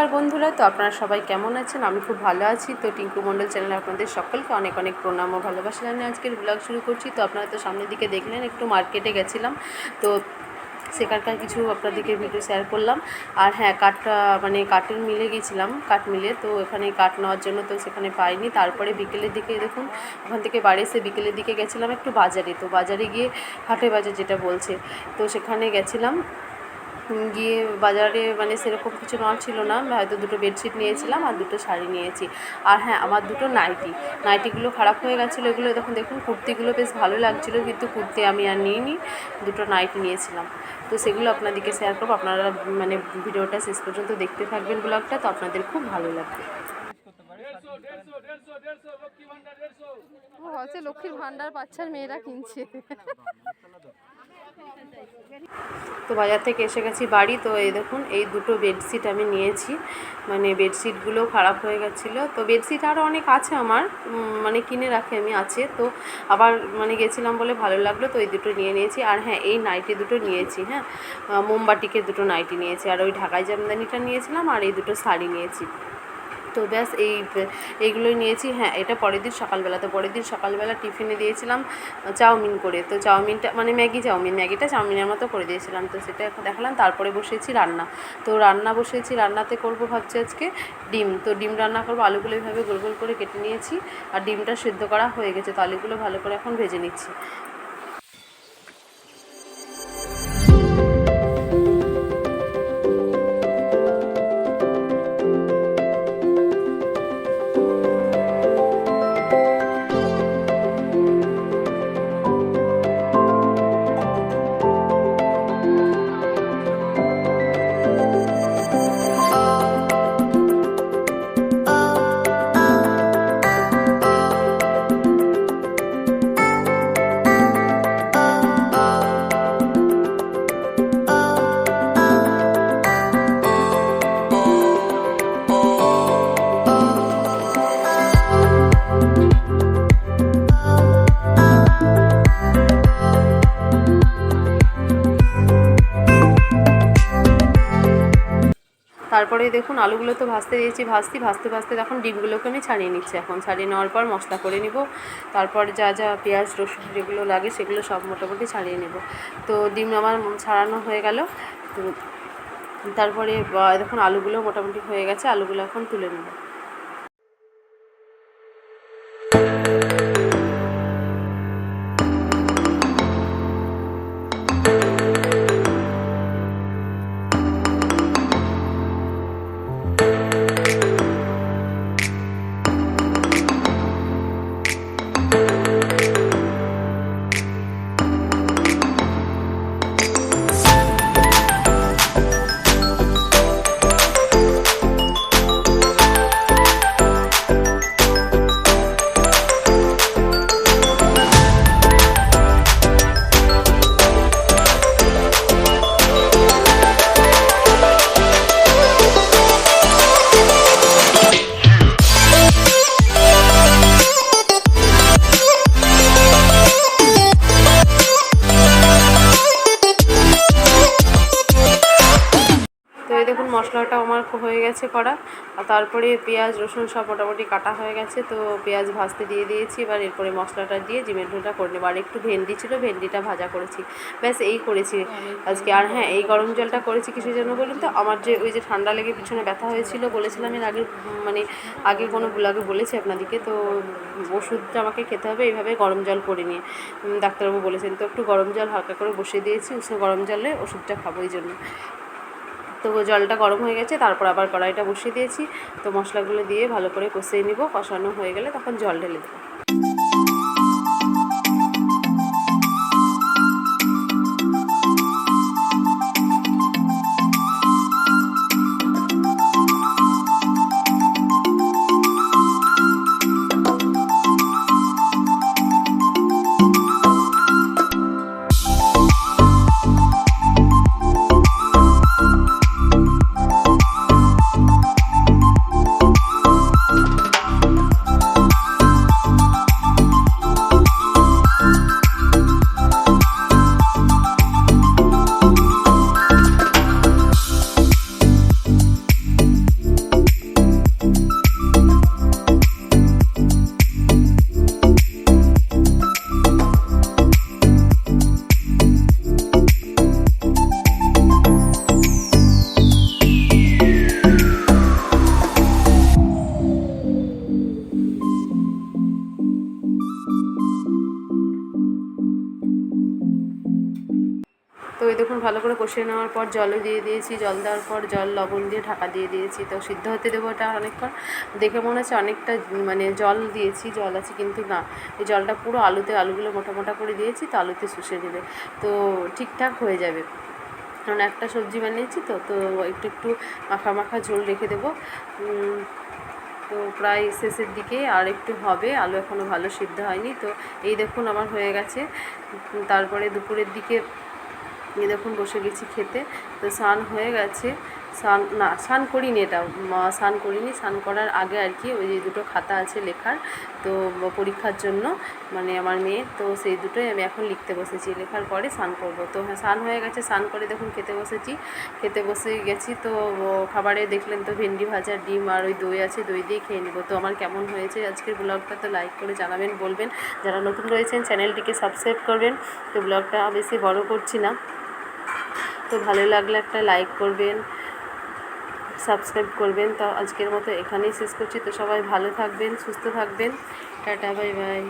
নমস্কার বন্ধুরা, তো আপনারা সবাই কেমন আছেন? আমি খুব ভালো আছি। তো টিঙ্কু মণ্ডল চ্যানেলে আপনাদের সকলকে অনেক অনেক প্রণাম ও ভালোবাসা জানিয়ে আজকের ব্লগ শুরু করছি। তো আপনারা তো সামনের দিকে দেখলেন, একটু মার্কেটে গেছিলাম, তো সেখানকার কিছু আপনাদেরকে ভিডিও শেয়ার করলাম। আর হ্যাঁ, কাঠের মিলে গেছিলাম, কাঠ মিলে। তো এখানে কাঠ নেওয়ার জন্য তো সেখানে পাইনি। তারপরে বিকেলের দিকে দেখুন, ওখান থেকে বাড়ি এসে বিকেলের দিকে গেছিলাম একটু বাজারে। তো বাজারে গিয়ে হাটে বাজার যেটা বলছে, তো সেখানে গেছিলাম। গিয়ে বাজারে সেরকম কিছু নেওয়ার ছিল না, হয়তো দুটো বেডশিট নিয়েছিলাম আর দুটো শাড়ি নিয়েছি। আর হ্যাঁ, আমার দুটো নাইটিগুলো খারাপ হয়ে গেছিলো। এগুলো দেখুন কুর্তিগুলো বেশ ভালো লাগছিলো, কিন্তু কুর্তি আমি আর নিইনি, দুটো নাইটি নিয়েছিলাম। তো সেগুলো আপনাদেরকে শেয়ার করবো। আপনারা ভিডিওটা শেষ পর্যন্ত দেখতে থাকবেন ব্লগটা, তো আপনাদের খুব ভালো লাগবে। লক্ষ্মীর ভান্ডার বাচ্চার মেয়েরা কিনছে। তো বাজার থেকে এসে গেছি বাড়ি। তো এই দেখুন, এই দুটো বেডশিট আমি নিয়েছি। বেডশিটগুলো খারাপ হয়ে গেছিলো। তো বেডশিট আরও অনেক আছে আমার, কিনে রাখি আমি, আছে। তো আবার গেছিলাম বলে ভালো লাগলো, তো এই দুটো নিয়ে নিয়েছি। আর হ্যাঁ, এই নাইটি দুটো নিয়েছি। হ্যাঁ, মোমবাটিকের দুটো নাইটি নিয়েছি, আর ওই ঢাকাই জামদানিটা নিয়েছিলাম, আর এই দুটো শাড়ি নিয়েছি। তো ব্যাস এইগুলোই নিয়েছি। হ্যাঁ, এটা পরের দিন সকালবেলা। তো পরের দিন সকালবেলা টিফিনে দিয়েছিলাম চাউমিন করে। তো চাউমিনটা ম্যাগিটা চাউমিনের মতো করে দিয়েছিলাম। তো সেটা এখন দেখালাম। তারপরে বসেছি রান্না। তো রান্নাতে করব ভাবছি আজকে ডিম। তো ডিম রান্না করবো। আলুগুলো এইভাবে গোল গোল করে কেটে নিয়েছি, আর ডিমটা সেদ্ধ করা হয়ে গেছে। তো আলুগুলো ভালো করে এখন ভেজে নিচ্ছি। তারপরে দেখুন, আলুগুলো তো ভাজতে দিয়েছি, ভাজতে তখন ডিমগুলোকে আমি ছাড়িয়ে নিচ্ছি। এখন ছাড়িয়ে নেওয়ার পর মশলা করে নিব। তারপর যা যা পেঁয়াজ রসুন যেগুলো লাগে সেগুলো সব মোটামুটি ছাড়িয়ে নেব। তো ডিম আমার ছাড়ানো হয়ে গেল। তো তারপরে দেখুন, আলুগুলো মোটামুটি হয়ে গেছে। আলুগুলো এখন তুলে নেব। দেখুন, মশলাটা আমার হয়ে গেছে করা। আর তারপরে পেঁয়াজ রসুন সব মোটামুটি কাটা হয়ে গেছে। তো পেঁয়াজ ভাজতে দিয়ে দিয়েছি। এবার এরপরে মশলাটা দিয়ে ডিমের ঝোলটা করে নেব। আর একটু ভেন্ডি ছিল, ভেন্ডিটা ভাজা করেছি। ব্যাস এই করেছি আজকে। আর হ্যাঁ, এই গরম জলটা করেছি কিসের জন্য বলুন তো? আমার ওই যে ঠান্ডা লেগে পিছনে ব্যথা হয়েছিল, বলেছিলাম এর আগে কোনো ব্লগে বলেছি আপনাদেরকে। তো ওষুধটা আমাকে খেতে হবে এইভাবে গরম জল করে নিয়ে, ডাক্তারবাবু বলেছেন। তো একটু গরম জল হালকা করে বসিয়ে দিয়েছি, উষ্ণ গরম জলে ওষুধটা খাবো এই জন্য। তো জলটা গরম হয়ে গেছে, তারপর আবার কড়াইটা বসিয়ে দিয়েছি। তো মশলাগুলো দিয়ে ভালো করে কষিয়ে নিব। কষানো হয়ে গেলে তখন জল ঢেলে দেবো। এই দেখুন ভালো করে কষিয়ে নেওয়ার পর জলও দিয়ে দিয়েছি, জল দেওয়ার পর জল লবণ দিয়ে ঢাকা দিয়ে দিয়েছি। তো সিদ্ধ হতে দেবো এটা অনেকক্ষণ। দেখে মনে হচ্ছে অনেকটা মানে জল দিয়েছি, জল আছে, কিন্তু না, এই জলটা পুরো আলুগুলো মোটা মোটা করে দিয়েছি, তো আলুতে শুষে দেবে, তো ঠিকঠাক হয়ে যাবে। কারণ একটা সবজি বানিয়েছি তো তো একটু একটু মাখা মাখা ঝোল রেখে দেবো। তো প্রায় শেষের দিকে আর একটু হবে, আলু এখনও ভালো সিদ্ধ হয়নি। তো এই দেখুন আমার হয়ে গেছে। তারপরে দুপুরের দিকে এই দেখুন বসে গেছি খেতে। তো স্নান হয়ে গেছে, স্নান করিনি, এটা স্নান করিনি, স্নান করার আগে আর কি ওই যে দুটো খাতা আছে লেখার, তো পরীক্ষার জন্য মানে আমার মেয়ে, তো সেই দুটোই আমি এখন লিখতে বসেছি, লেখার পরে স্নান করবো। তো হ্যাঁ, স্নান হয়ে গেছে, স্নান করে দেখুন খেতে বসে গেছি। তো খাবারে দেখলেন তো ভেন্ডি ভাজা, ডিম আর ওই দই আছে, দই দিয়ে খেয়ে নেবো। তো আমার কেমন হয়েছে আজকের ব্লগটা, তো লাইক করে জানাবেন, বলবেন। যারা নতুন রয়েছেন চ্যানেলটিকে সাবস্ক্রাইব করবেন। তো ব্লগটা বেশি বড় করছি না, তো ভালো লাগলে একটা লাইক করবেন, সাবস্ক্রাইব করবেন। তো আজকের মতো এখানেই শেষ করছি। তো সবাই ভালো থাকবেন, সুস্থ থাকবেন, টাটা, বাই বাই।